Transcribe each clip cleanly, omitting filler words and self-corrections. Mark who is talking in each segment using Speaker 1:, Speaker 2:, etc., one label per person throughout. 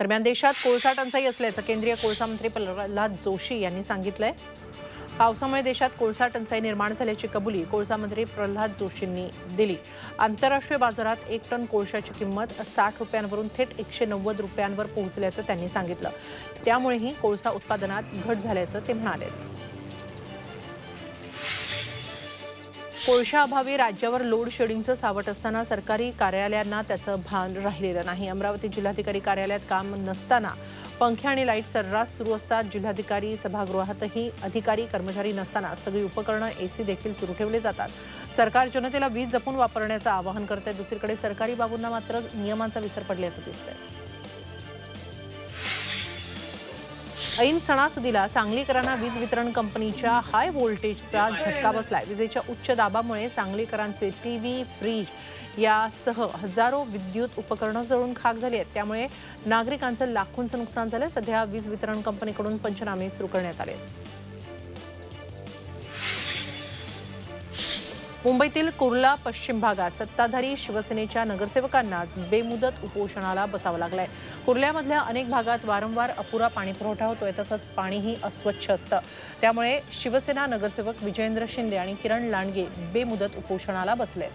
Speaker 1: दरम्यान देशात कोळसा टंचाई असल्याचं केंद्रीय कोळसा मंत्री प्रल्हाद जोशी यांनी सांगितलंय। पावसामुळे देशात कोळसा टंचाई निर्माण झाल्याची कबुली कोळसा मंत्री प्रल्हाद जोशींनी दिली। आंतरराष्ट्रीय बाजारात 1 टन कोळशाची किंमत 60 रुपयांवरून थेट 190 रुपयांवर पोहोचल्याचं त्यांनी सांगितलं। त्यामुळेही कोळसा उत्पादनात घट झाल्याचं ते म्हणाले। कोळशाअभावी राज्यावर लोड शेडिंगचं सावट असताना सरकारी कार्यालयांना त्याचं भान राहिलेलं नाही। अमरावती जिल्हाधिकारी कार्यालयात काम नसताना पंखे आणि लाईट सर्रास सुरू असतात। जिल्हाधिकारी सभागृहातही अधिकारी कर्मचारी नसताना सगळी उपकरणं एसी देखील सुरू ठेवले जातात। सरकार जनतेला वीज जपून वापरण्याचं आवाहन करते। दुसरीकडे सरकारी बाबूंना मात्र नियमांचा विसर पडल्याचं दिसतंय। ऐन सणासुदीला सांगलीकरांना वीज वितरण कंपनीच्या हाय व्होल्टेजचा झटका बसलाय। विजेच्या उच्च दाबामुळे सांगलीकरांचे टीव्ही, फ्रीज यासह हजारो विद्युत उपकरणं जळून खाक झाली आहेत। त्यामुळे नागरिकांचं लाखोंचं नुकसान झालं। सध्या वीज वितरण कंपनीकडून पंचनामे सुरू करण्यात आले। मुंबईतील कुर्ला पश्चिम भागात सत्ताधारी शिवसेनेच्या नगरसेवकांनाच बेमुदत उपोषणाला बसावं लागलंय। कुर्ल्यामधल्या अनेक भागात वारंवार अपुरा पाणीपुरवठा होतोय, तसंच पाणीही अस्वच्छ असतं। त्यामुळे शिवसेना नगरसेवक विजयेंद्र शिंदे आणि किरण लांडगे बेमुदत उपोषणाला बसले।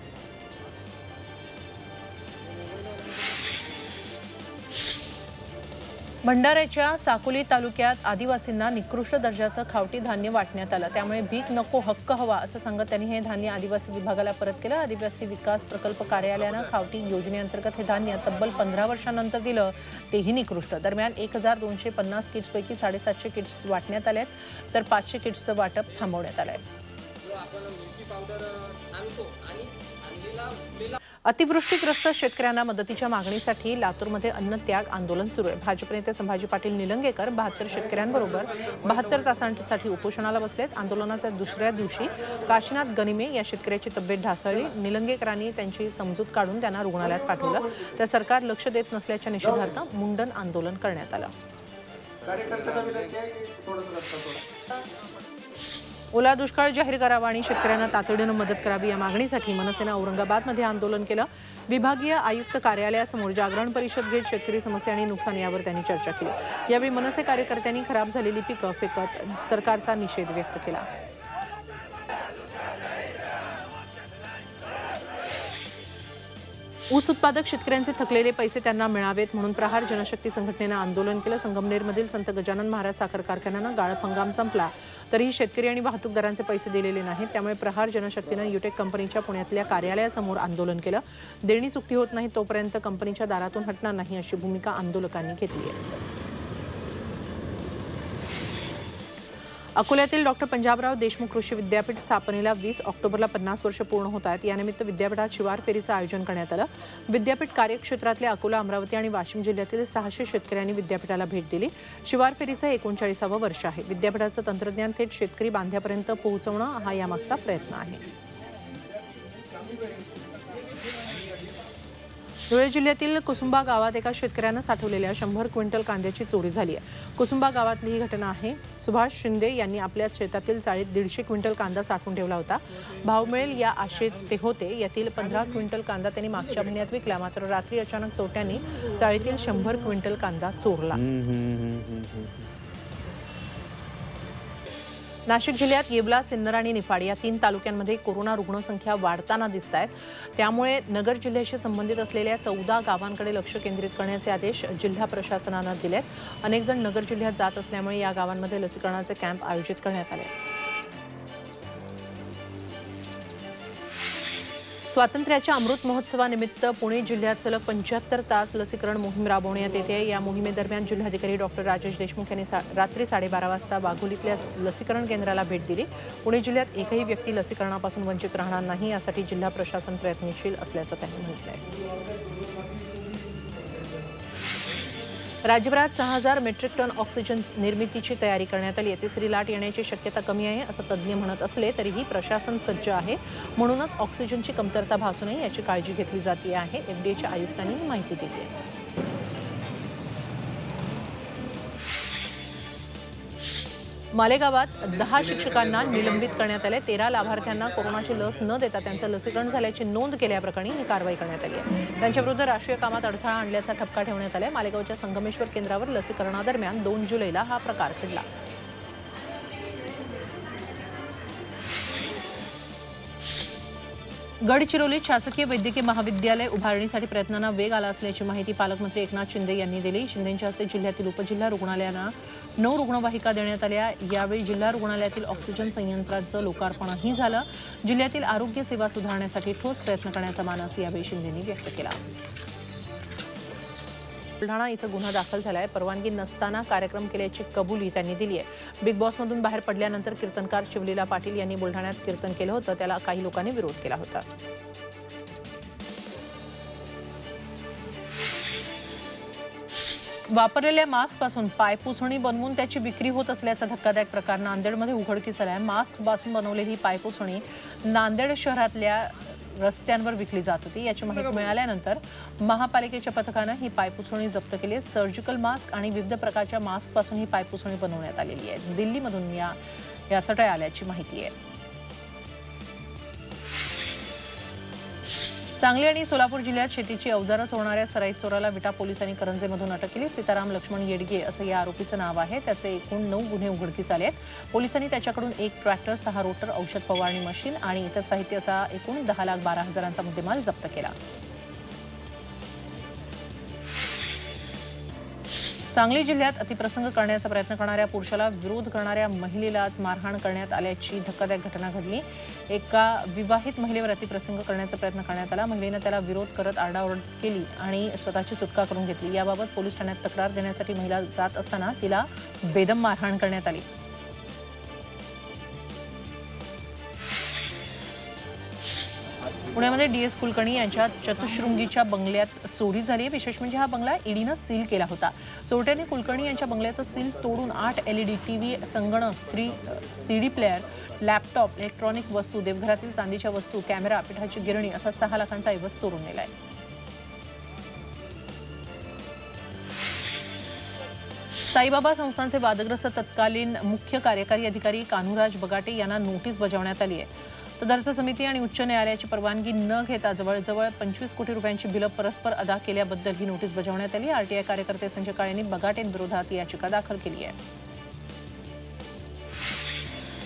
Speaker 1: भंडाऱ्याच्या साकोली तालुक्यात आदिवासींना निकृष्ट दर्जाचं खावटी धान्य वाटण्यात आलं। त्यामुळे भीक नको हक्क हवा असं सांगत त्यांनी हे धान्य आदिवासी विभागाला परत केलं। आदिवासी विकास प्रकल्प कार्यालयानं खावटी योजनेअंतर्गत हे धान्य तब्बल 15 वर्षांनंतर दिलं, तेही निकृष्ट। दरम्यान 1250 किट्सपैकी 750 किट्स वाटण्यात आल्यात, तर 500 किट्सचं वाटप थांबवण्यात आलंय। अतिवृष्टीग्रस्त शेतकऱ्यांना मदतीच्या मागणीसाठी लातूरमध्ये अन्नत्याग आंदोलन सुरू आहे। भाजप नेते संभाजी पाटील निलंगेकर 72 शेतकऱ्यांबरोबर 72 तासांसाठी उपोषणाला बसलेत। आंदोलनाच्या दुसऱ्या दिवशी काशीनाथ गनिमे या शेतकऱ्याची तब्येत ढासळली। निलंगेकरांनी त्यांची समजूत काढून त्यांना रुग्णालयात पाठवलं, तर सरकार लक्ष देत नसल्याच्या निषेधार्थ मुंडन आंदोलन करण्यात आलं। ओला दुष्काळ जाहीर करावा आणि शेतकऱ्यांना तातडीनं मदत करावी या मागणीसाठी मनसेनं औरंगाबादमध्ये आंदोलन केलं। विभागीय आयुक्त कार्यालयासमोर जागरण परिषद घेत शेतकरी समस्या आणि नुकसान यावर त्यांनी चर्चा केली। यावेळी मनसे कार्यकर्त्यांनी खराब झालेली पिकं फेकत सरकारचा निषेध व्यक्त केला। ऊस उत्पादक शेतकऱ्यांचे थकलेले पैसे त्यांना मिळावेत म्हणून प्रहार जनशक्ती संघटनेनं आंदोलन केलं। संगमनेरमधील संत गजानन महाराज साखर कारखान्यानं गाळप हंगाम संपला, तरीही शेतकरी आणि वाहतूकदारांचे पैसे दिलेले नाहीत। त्यामुळे प्रहार जनशक्तीनं युटेक कंपनीच्या पुण्यातल्या कार्यालयासमोर आंदोलन केलं। देणी चुकती होत नाही तोपर्यंत कंपनीच्या दारातून हटणार नाही अशी भूमिका आंदोलकांनी घेतली आहे। अकोल्यातील डॉक्टर पंजाबराव देशमुख कृषी विद्यापीठ स्थापनेला 20 ऑक्टोबरला 50 वर्ष पूर्ण होत आहेत। यानिमित्त विद्यापीठात शिवार फेरीचं आयोजन करण्यात आलं। विद्यापीठ कार्यक्षेत्रातल्या अकोला, अमरावती आणि वाशिम जिल्ह्यातील 600 शेतकऱ्यांनी विद्यापीठाला भेट दिली। शिवार फेरीचं 39वं वर्ष आहे। विद्यापीठाचं तंत्रज्ञान थेट शेतकरी बांध्यापर्यंत पोहोचवणं हा यामागचा प्रयत्न आहे। धुळे जिल्ह्यातील कुसुंबा गावात एका शेतकऱ्यानं साठवलेल्या 100 क्विंटल कांद्याची चोरी झाली आहे। कुसुंबा गावातली ही घटना आहे। सुभाष शिंदे यांनी आपल्या शेतातील चाळीत 150 क्विंटल कांदा साठवून ठेवला होता। भाव मिळेल या आशेत ते होते। यातील 15 क्विंटल कांदा त्यांनी मागच्या महिन्यात विकला, मात्र रात्री अचानक चोरट्यांनी चाळीतील 100 क्विंटल कांदा चोरला। नाशिक जिल्ह्यात येवला, सिन्नर आणि निफाड या 3 तालुक्यांमध्ये कोरोना रुग्णसंख्या वाढताना दिसत आहेत। त्यामुळे नगर जिल्ह्याशी संबंधित असलेल्या 14 गावांकडे लक्ष केंद्रित करण्याचे आदेश जिल्हा प्रशासनानं दिलेत। अनेक जण नगर जिल्ह्यात जात असल्यामुळे या गावांमध्ये लसीकरणाचे कॅम्प आयोजित करण्यात आले। स्वातंत्र्याच्या अमृत महोत्सवानिमित्त पुणे जिल्ह्यात सलग 75 तास लसीकरण मोहीम राबवण्यात येते। या मोहिमेदरम्यान जिल्हाधिकारी डॉक्टर राजेश देशमुख यांनी रात्री 12:30 वाजता वाघोलीतल्या लसीकरण केंद्राला भेट दिली। पुणे जिल्ह्यात एकही व्यक्ती लसीकरणापासून वंचित राहणार नाही यासाठी जिल्हा प्रशासन प्रयत्नशील असल्याचं त्यांनी म्हटलंय। राज्यभरात 6000 मेट्रिक टन ऑक्सिजन निर्मितीची तयारी करण्यात आली आहे। तिसरी लाट येण्याची शक्यता कमी आहे असं तज्ज्ञ म्हणत असले तरीही प्रशासन सज्ज आहे। म्हणूनच ऑक्सिजनची कमतरता भासू नये याची काळजी घेतली जाते आहे। एफडीएच्या आयुक्तांनी ही माहिती दिली आहे। मालेगावात 10 शिक्षकांना निलंबित करण्यात आले। 13 लाभार्थ्यांना कोरोनाची लस न देता त्यांचं लसीकरण झाल्याची नोंद केल्याप्रकरणी ही कारवाई करण्यात आली आहे। त्यांच्याविरुद्ध राष्ट्रीय कामात अडथळा आणल्याचा ठपका ठेवण्यात आला। मालेगावच्या संगमेश्वर केंद्रावर लसीकरणादरम्यान 2 जुलैला हा प्रकार घडला। गडचिरोलीत शासकीय वैद्यकीय महाविद्यालय उभारणीसाठी प्रयत्नांना वेग आला असल्याची माहिती पालकमंत्री एकनाथ शिंदे यांनी दिली। शिंदेंच्या हस्ते जिल्ह्यातील उपजिल्हा रुग्णालयांना 9 रुग्णवाहिका देण्यात आल्या। यावेळी जिल्हा रुग्णालयातील ऑक्सिजन संयंत्राचं लोकार्पणही झालं। जिल्ह्यातील आरोग्य सेवा सुधारण्यासाठी ठोस प्रयत्न करण्याचा मानस यावेळी शिंदेंनी व्यक्त केला। बुलढाणा इथं गुन्हा दाखल झालाय। परवानगी नसताना कार्यक्रम केल्याची कबुली त्यांनी दिली आहे। बिग बॉसमधून बाहेर पडल्यानंतर कीर्तनकार शिवलीला पाटील यांनी बुलढाण्यात कीर्तन केलं होतं, त्याला काही लोकांनी विरोध केला होता। वापरलेल्या मास्कपासून पायपुसणी बनवून त्याची विक्री होत असल्याचा धक्कादायक प्रकार नांदेडमध्ये उघडकीस आलाय। मास्कपासून बनवलेली पायपुसणी नांदेड शहरातल्या रस्त्यांवर विकली जात होती। याची माहिती मिळाल्यानंतर महापालिकेच्या पथकानं ही पायपुसणी जप्त केली। सर्जिकल मास्क आणि विविध प्रकारच्या मास्कपासून ही पायपुसणी बनवण्यात आलेली आहे। दिल्लीमधून या चटया आल्याची माहिती आहे। सांगली आणि सोलापूर जिल्ह्यात शेतीची अवजारं चोरणाऱ्या सराईत चोराला विटा पोलिसांनी करंजेमधून अटक केली। सीताराम लक्ष्मण येडगे असं या आरोपीचं नाव आहे। त्याचे एकूण 9 गुन्हे उघडकीस आले आहेत। पोलिसांनी त्याच्याकडून 1 ट्रॅक्टर, 6 रोटर, औषध फवारणी मशीन आणि इतर साहित्य असा एकूण 10,12,000चा मुद्देमाल जप्त केला। सांगली जिल्ह्यात अतिप्रसंग करण्याचा प्रयत्न करणाऱ्या पुरुषाला विरोध करणाऱ्या महिलेलाच मारहाण करण्यात आल्याची धक्कादायक घटना घडली। एका विवाहित महिलेवर अतिप्रसंग करण्याचा प्रयत्न करण्यात आला। महिलेने त्याला विरोध करत आरडाओरड केली आणि स्वतःची सुटका करून घेतली। याबाबत पोलीस ठाण्यात तक्रार देण्यासाठी महिला जात असताना तिला बेदम मारहाण करण्यात आली। पुण्यामध्ये डीएस कुलकर्णी यांच्या चतुशृंगीच्या बंगल्यात चोरी झाली। विशेष म्हणजे हा बंगला ईडीनं सील केला होता। चोरट्यांनी कुलकर्णी यांच्या बंगल्याचं सील तोडून 8 LED टीव्ही, संगणक, 3 CD प्लेअर, लॅपटॉप, इलेक्ट्रॉनिक वस्तू, देवघरातील चांदीच्या वस्तू, कॅमेरा, पिठाची गिरणी असा 6 लाखांचा ऐवज चोरून नेलाय। साईबाबा संस्थानचे वादग्रस्त तत्कालीन मुख्य कार्यकारी अधिकारी कान्हूराज बगाटे यांना नोटीस बजावण्यात आली आहे। तदर्थ समिती आणि उच्च न्यायालयाची परवानगी न घेता जवळजवळ 25 कोटी रुपयांची बिलं परस्पर अदा केल्याबद्दल ही नोटीस बजावण्यात आली। आरटीआय कार्यकर्ते संजय काळेंनी बगाटेंविरोधात याचिका दाखल केली आहे।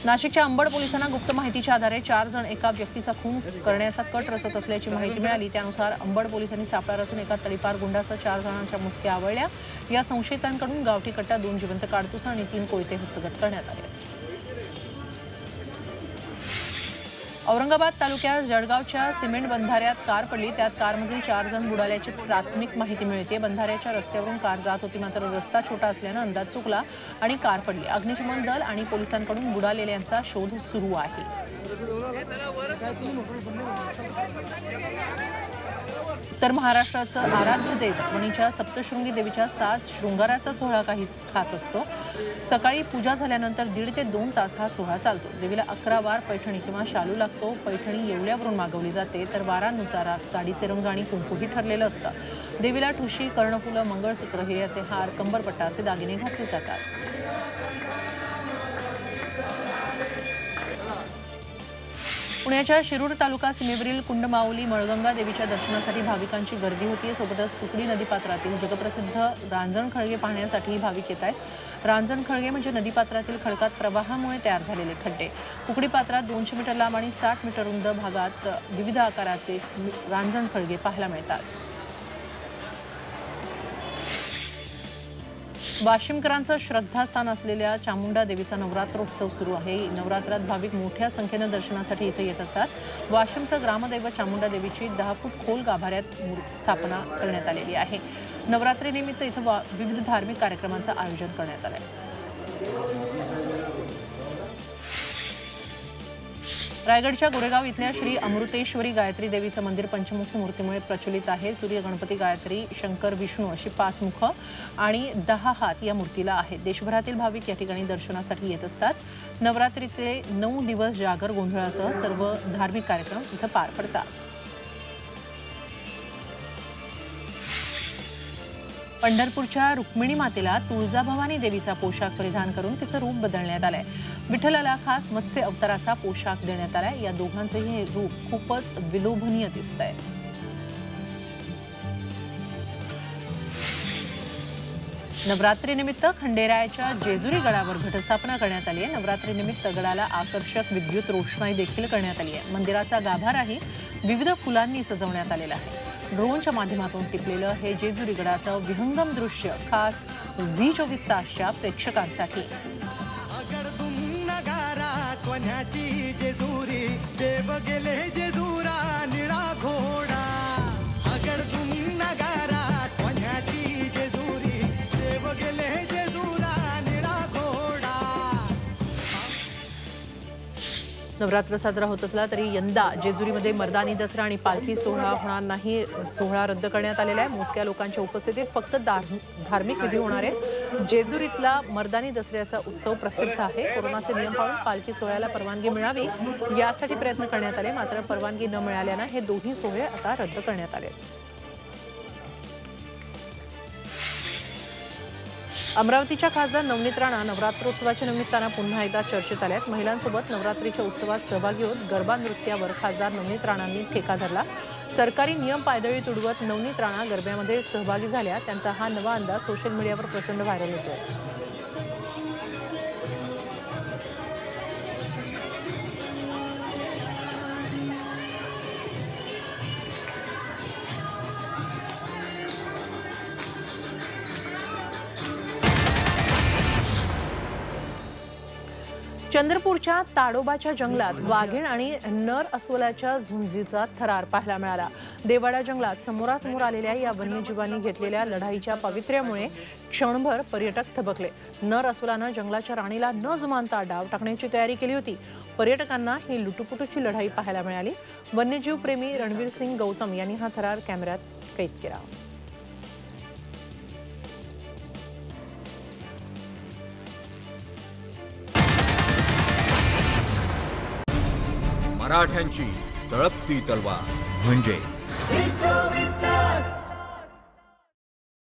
Speaker 1: नाशिकच्या अंबड पोलिसांना गुप्त माहितीच्या आधारे 4 जण एका व्यक्तीचा खून करण्याचा कट रचत असल्याची माहिती मिळाली। त्यानुसार अंबड पोलिसांनी सापळा रचून एका तडीपार गुंडासह 4 जणांच्या मुसक्या आवळल्या। या संशयितांकडून गावठी कट्टा, 2 जिवंत काडतुस आणि 3 कोयते हस्तगत करण्यात आले। औरंगाबाद तालुक्यात जळगावच्या सिमेंट बंधाऱ्यात कार पडली। त्यात कारमधील 4 जण बुडाल्याची प्राथमिक माहिती मिळते। बंधाऱ्याच्या रस्त्यावरून कार जात होती, मात्र रस्ता छोटा असल्यानं अंदाज चुकला आणि कार पडली। अग्निशमन दल आणि पोलिसांकडून बुडालेल्यांचा शोध सुरू आहे। तर महाराष्ट्राचं आराध्य दैवत वणीच्या सप्तशृंगी देवीच्या 7 शृंगाराचा सोहळा काही खास असतो। सकाळी पूजा झाल्यानंतर 1.5 ते 2 तास हा सोहळा चालतो। देवीला 11 वार पैठणी किंवा शालू लागतो। पैठणी येवल्यावरून मागवली जाते, तर वारानुसार साडीचे रंग आणि कुंकूही ठरलेलं असतं। देवीला ठुशी, कर्णफुलं, मंगळसूत्र, हिऱ्याचे हार, कंबरपट्टा असे दागिने घातले जातात। पुण्याच्या शिरूर तालुका सीमेवरील कुंडमाऊली मळगंगा देवीच्या दर्शनासाठी भाविकांची गर्दी होती। सोबतच कुकडी नदीपात्रातील जगप्रसिद्ध रांजणखळगे पाहण्यासाठी भाविक येत आहेत। रांजणखळगे म्हणजे नदीपात्रातील खडकात प्रवाहामुळे तयार झालेले खड्डे। कुकडी पात्रात 200 मीटर लांब आणि 60 मीटर रुंद भागात विविध आकाराचे रांजणखळगे पाहायला मिळतात। वाशिमकरांचं श्रद्धास्थान असलेल्या चामुंडा देवीचा नवरात्रोत्सव सुरू आहे। नवरात्रात भाविक मोठ्या संख्येनं दर्शनासाठी इथे येत असतात। वाशिमचं ग्रामदैवत चामुंडा देवीची 10 फूट खोल गाभाऱ्यात स्थापना करण्यात आलेली आहे। नवरात्रीनिमित्त इथं विविध धार्मिक कार्यक्रमांचं आयोजन करण्यात आलं आहे। रायगडच्या गोरेगाव इथल्या श्री अमृतेश्वरी गायत्री देवीचं मंदिर पंचमुखी मूर्तीमुळे प्रचलित आहे। सूर्य, गणपती, गायत्री, शंकर, विष्णू अशी 5 मुख आणि 10 हात या मूर्तीला आहेत। देशभरातील भाविक या ठिकाणी दर्शनासाठी येत असतात। नवरात्रीचे 9 दिवस जागर गोंधळासह सर्व धार्मिक कार्यक्रम इथं पार पडतात। पंढरपूरच्या रुक्मिणी मातेला तुळजाभवानी देवीचा पोशाख परिधान करून तिचं रूप बदलण्यात आलंय. विठ्ठलाला खास मत्स्य अवताराचा पोशाख देण्यात आलाय. या दोघांचंही हे रूप खूपच विलोभनीय दिसतंय. नवरात्रीनिमित्त खंडेरायाच्या जेजुरी गडावर घटस्थापना करण्यात आली आहे. नवरात्रीनिमित्त गडाला आकर्षक विद्युत रोषणाई देखील करण्यात आली आहे. मंदिराचा गाभाराही विविध फुलांनी सजवण्यात आलेला आहे. ड्रोनच्या माध्यमातून टिपलेलं हे जेजुरी गडाचं विहंगम दृश्य खास झी24 तासच्या प्रेक्षकांसाठी. नवरात्र साजरा होत असला तरी यंदा जेजुरीमध्ये मर्दानी दसरा आणि पालखी सोहळा होणार नाही. सोहळा रद्द करण्यात आलेला आहे. मोजक्या लोकांच्या उपस्थितीत फक्त धार्मिक विधी होणार आहेत. जेजुरीतला मर्दानी दसऱ्याचा उत्सव प्रसिद्ध आहे. कोरोनाचे नियम पाळून पालखी सोहळ्याला परवानगी मिळावी यासाठी प्रयत्न करण्यात आले. मात्र परवानगी न मिळाल्यानं हे दोन्ही सोहळे आता रद्द करण्यात आले. अमरावतीच्या खासदार नवनीत राणा नवरात्रोत्सवाच्या निमित्तानं पुन्हा एकदा चर्चेत आल्यात. महिलांसोबत नवरात्रीच्या उत्सवात सहभागी होत गरबा नृत्यावर खासदार नवनीत राणांनी ठेका धरला. सरकारी नियम पायदळी तुडवत नवनीत राणा गरब्यामध्ये सहभागी झाल्या. त्यांचा हा नवा अंदाज सोशल मीडियावर प्रचंड व्हायरल होतोय. चंद्रपूरच्या ताडोबाच्या जंगलात वाघीण आणि नर अस्वलाच्या झुंजीचा थरार पाहायला मिळाला. देवाडा जंगलात समोरासमोर आलेल्या या वन्यजीवांनी घेतलेल्या लढाईच्या पावित्र्यामुळे क्षणभर पर्यटक थबकले. नर अस्वलानं जंगलाच्या राणीला न जुमानता डाव टाकण्याची तयारी केली होती. पर्यटकांना ही लुटुपुटूची लढाई पाहायला मिळाली. वन्यजीव प्रेमी रणवीर सिंग गौतम यांनी हा थरार कॅमेऱ्यात कैद केला.
Speaker 2: मराठ्यांची तळपती तलवार म्हणजे